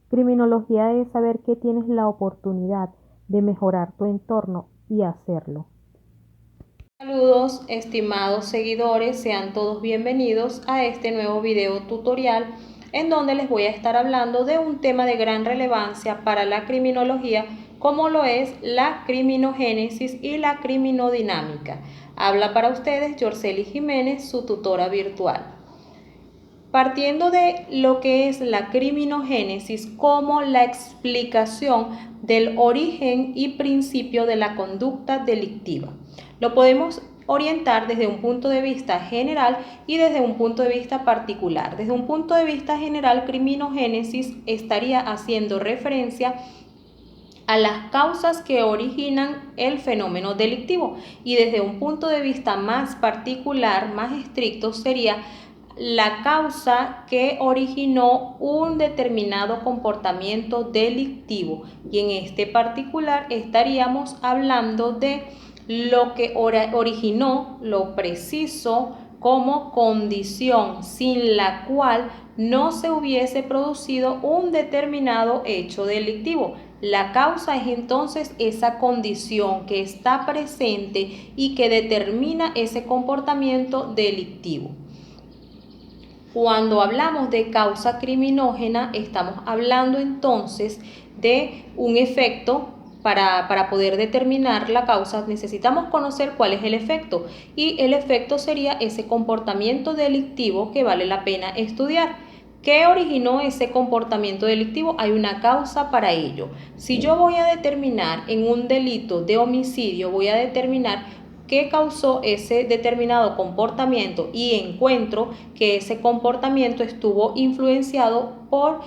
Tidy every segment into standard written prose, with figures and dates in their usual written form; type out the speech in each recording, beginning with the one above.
Criminología es saber que tienes la oportunidad de mejorar tu entorno y hacerlo. Saludos, estimados seguidores, sean todos bienvenidos a este nuevo video tutorial en donde les voy a estar hablando de un tema de gran relevancia para la criminología, como lo es la criminogénesis y la criminodinámica. Habla para ustedes Yorceli Jiménez, su tutora virtual. Partiendo de lo que es la criminogénesis como la explicación del origen y principio de la conducta delictiva. Lo podemos orientar desde un punto de vista general y desde un punto de vista particular. Desde un punto de vista general, criminogénesis estaría haciendo referencia a las causas que originan el fenómeno delictivo, y desde un punto de vista más particular, más estricto, sería la causa que originó un determinado comportamiento delictivo, y en este particular estaríamos hablando de lo que originó lo preciso como condición sin la cual no se hubiese producido un determinado hecho delictivo. La causa es entonces esa condición que está presente y que determina ese comportamiento delictivo. Cuando hablamos de causa criminógena, estamos hablando entonces de un efecto. Para poder determinar la causa necesitamos conocer cuál es el efecto, y el efecto sería ese comportamiento delictivo que vale la pena estudiar. ¿Qué originó ese comportamiento delictivo? Hay una causa para ello. Si yo voy a determinar en un delito de homicidio, voy a determinar qué causó ese determinado comportamiento, y encuentro que ese comportamiento estuvo influenciado por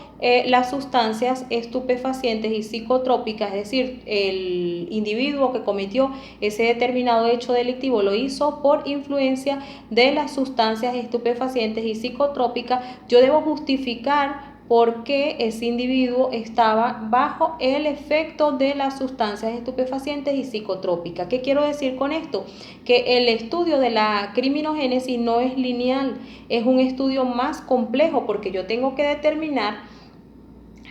las sustancias estupefacientes y psicotrópicas, es decir, el individuo que cometió ese determinado hecho delictivo lo hizo por influencia de las sustancias estupefacientes y psicotrópicas. Yo debo justificar por qué ese individuo estaba bajo el efecto de las sustancias estupefacientes y psicotrópicas. ¿Qué quiero decir con esto? Que el estudio de la criminogénesis no es lineal, es un estudio más complejo, porque yo tengo que determinar,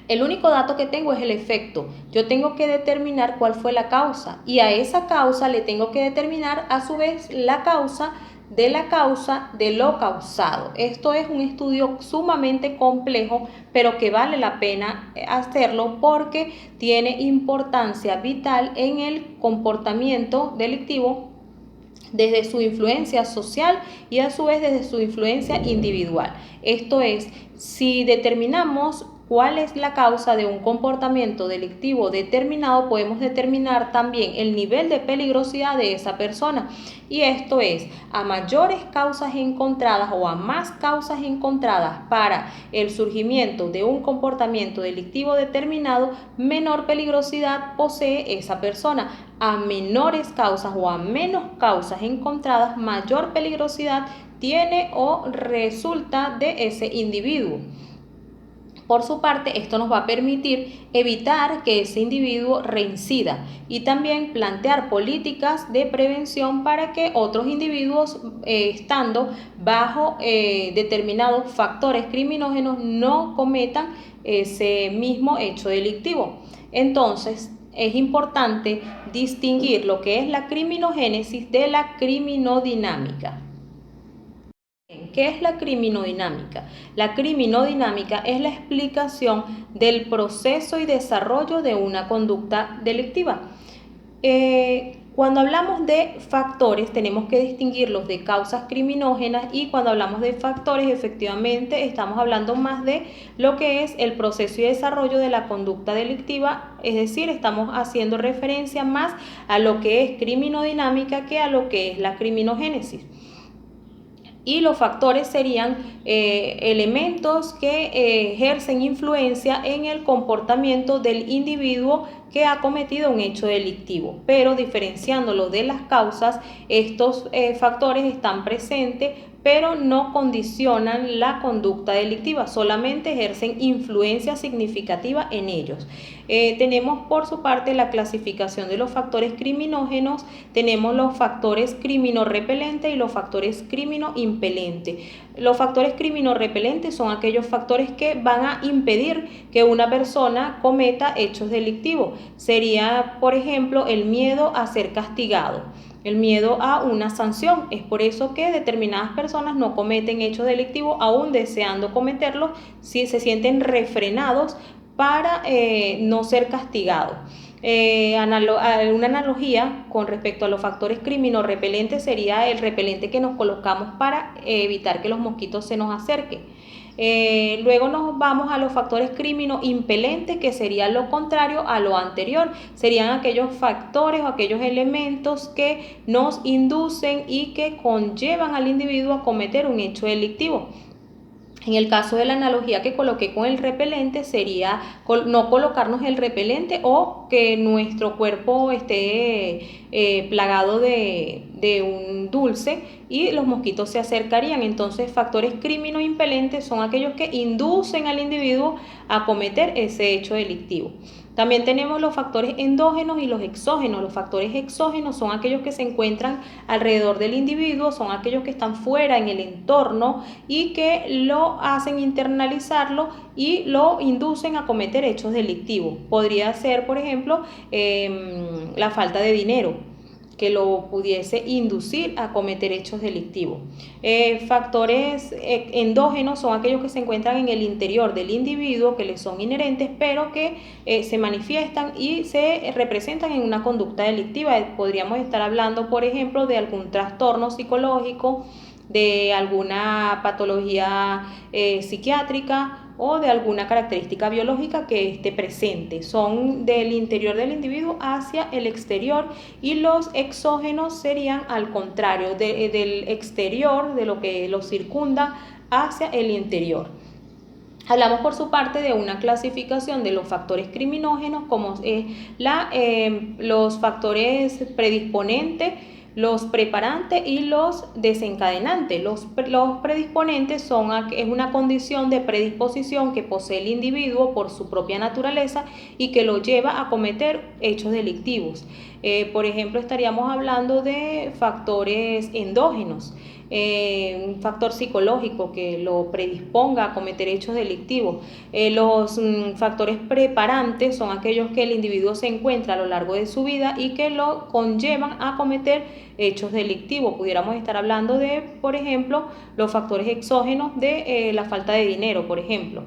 el único dato que tengo es el efecto. Yo tengo que determinar cuál fue la causa, y a esa causa le tengo que determinar a su vez la causa de lo causado. Esto es un estudio sumamente complejo, pero que vale la pena hacerlo porque tiene importancia vital en el comportamiento delictivo desde su influencia social y a su vez desde su influencia individual. Esto es, si determinamos cuál es la causa de un comportamiento delictivo determinado, podemos determinar también el nivel de peligrosidad de esa persona. Y esto es, a mayores causas encontradas o a más causas encontradas para el surgimiento de un comportamiento delictivo determinado, menor peligrosidad posee esa persona. A menores causas o a menos causas encontradas, mayor peligrosidad tiene o resulta de ese individuo. Por su parte, esto nos va a permitir evitar que ese individuo reincida, y también plantear políticas de prevención para que otros individuos, estando bajo determinados factores criminógenos, no cometan ese mismo hecho delictivo. Entonces, es importante distinguir lo que es la criminogénesis de la criminodinámica. ¿Qué es la criminodinámica? La criminodinámica es la explicación del proceso y desarrollo de una conducta delictiva. Cuando hablamos de factores, tenemos que distinguirlos de causas criminógenas, y cuando hablamos de factores, efectivamente estamos hablando más de lo que es el proceso y desarrollo de la conducta delictiva, es decir, estamos haciendo referencia más a lo que es criminodinámica que a lo que es la criminogénesis. Y los factores serían elementos que ejercen influencia en el comportamiento del individuo que ha cometido un hecho delictivo. Pero diferenciándolo de las causas, estos factores están presentes pero no condicionan la conducta delictiva, solamente ejercen influencia significativa en ellos. Tenemos por su parte la clasificación de los factores criminógenos, tenemos los factores criminorrepelentes y los factores criminodimpelentes. Los factores criminorrepelentes son aquellos factores que van a impedir que una persona cometa hechos delictivos. Sería, por ejemplo, el miedo a ser castigado, el miedo a una sanción. Es por eso que determinadas personas no cometen hechos delictivos aún deseando cometerlos, si se sienten refrenados para no ser castigados. Una analogía con respecto a los factores criminorrepelentes sería el repelente que nos colocamos para evitar que los mosquitos se nos acerquen. Luego nos vamos a los factores criminodimpelentes, que sería lo contrario a lo anterior. Serían aquellos factores o aquellos elementos que nos inducen y que conllevan al individuo a cometer un hecho delictivo. En el caso de la analogía que coloqué con el repelente, sería no colocarnos el repelente o que nuestro cuerpo esté plagado de un dulce y los mosquitos se acercarían. Entonces, factores criminodimpelentes son aquellos que inducen al individuo a cometer ese hecho delictivo. También tenemos los factores endógenos y los exógenos. Los factores exógenos son aquellos que se encuentran alrededor del individuo, son aquellos que están fuera en el entorno y que lo hacen internalizarlo y lo inducen a cometer hechos delictivos. Podría ser, por ejemplo, la falta de dinero, que lo pudiese inducir a cometer hechos delictivos. Factores endógenos son aquellos que se encuentran en el interior del individuo, que le son inherentes, pero que se manifiestan y se representan en una conducta delictiva. Podríamos estar hablando, por ejemplo, de algún trastorno psicológico, de alguna patología psiquiátrica o de alguna característica biológica que esté presente. Son del interior del individuo hacia el exterior, y los exógenos serían al contrario, del exterior, de lo que lo circunda, hacia el interior. Hablamos por su parte de una clasificación de los factores criminógenos, como es los factores predisponentes, los preparantes y los desencadenantes. Los predisponentes es una condición de predisposición que posee el individuo por su propia naturaleza y que lo lleva a cometer hechos delictivos. Por ejemplo, estaríamos hablando de factores endógenos. Un factor psicológico que lo predisponga a cometer hechos delictivos. Los factores preparantes son aquellos que el individuo se encuentra a lo largo de su vida y que lo conllevan a cometer hechos delictivos. Pudiéramos estar hablando de, por ejemplo, los factores exógenos de la falta de dinero, por ejemplo.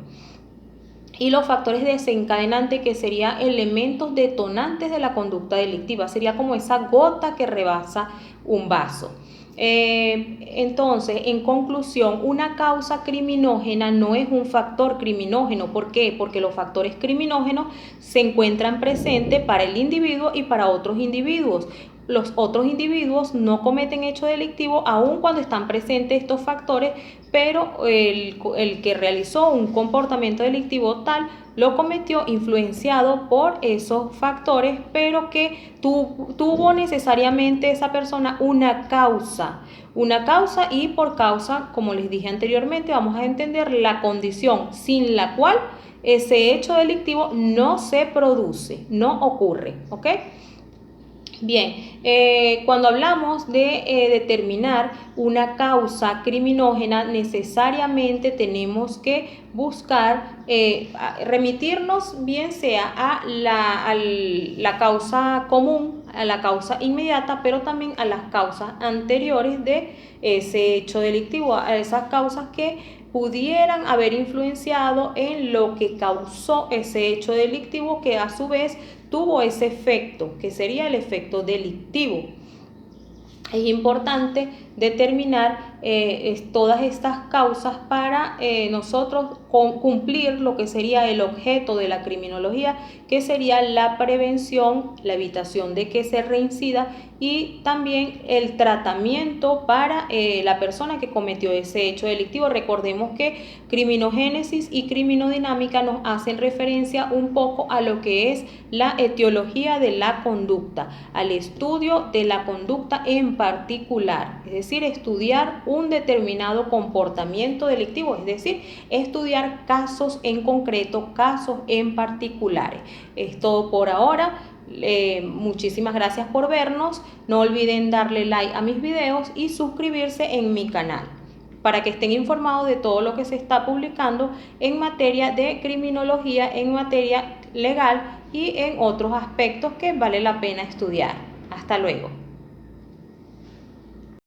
Y los factores desencadenantes, que serían elementos detonantes de la conducta delictiva. Sería como esa gota que rebasa un vaso. Entonces, en conclusión, una causa criminógena no es un factor criminógeno. ¿Por qué? Porque los factores criminógenos se encuentran presentes para el individuo y para otros individuos. Los otros individuos no cometen hechos delictivos aun cuando están presentes estos factores, pero el que realizó un comportamiento delictivo tal lo cometió influenciado por esos factores, pero que tuvo necesariamente esa persona una causa, y por causa, como les dije anteriormente, vamos a entender la condición sin la cual ese hecho delictivo no se produce, no ocurre, ¿ok? Bien, cuando hablamos de determinar una causa criminógena, necesariamente tenemos que buscar remitirnos bien sea a la causa común, a la causa inmediata, pero también a las causas anteriores de ese hecho delictivo, a esas causas que pudieran haber influenciado en lo que causó ese hecho delictivo, que a su vez tuvo ese efecto, que sería el efecto delictivo. Es importante determinar todas estas causas para nosotros cumplir lo que sería el objeto de la criminología, que sería la prevención, la evitación de que se reincida y también el tratamiento para la persona que cometió ese hecho delictivo. Recordemos que criminogénesis y criminodinámica nos hacen referencia un poco a lo que es la etiología de la conducta, al estudio de la conducta en particular, es decir, estudiar un determinado comportamiento delictivo, es decir, estudiar casos en concreto, casos en particulares. Es todo por ahora. Muchísimas gracias por vernos. No olviden darle like a mis videos y suscribirse en mi canal para que estén informados de todo lo que se está publicando en materia de criminología, en materia legal y en otros aspectos que vale la pena estudiar. Hasta luego.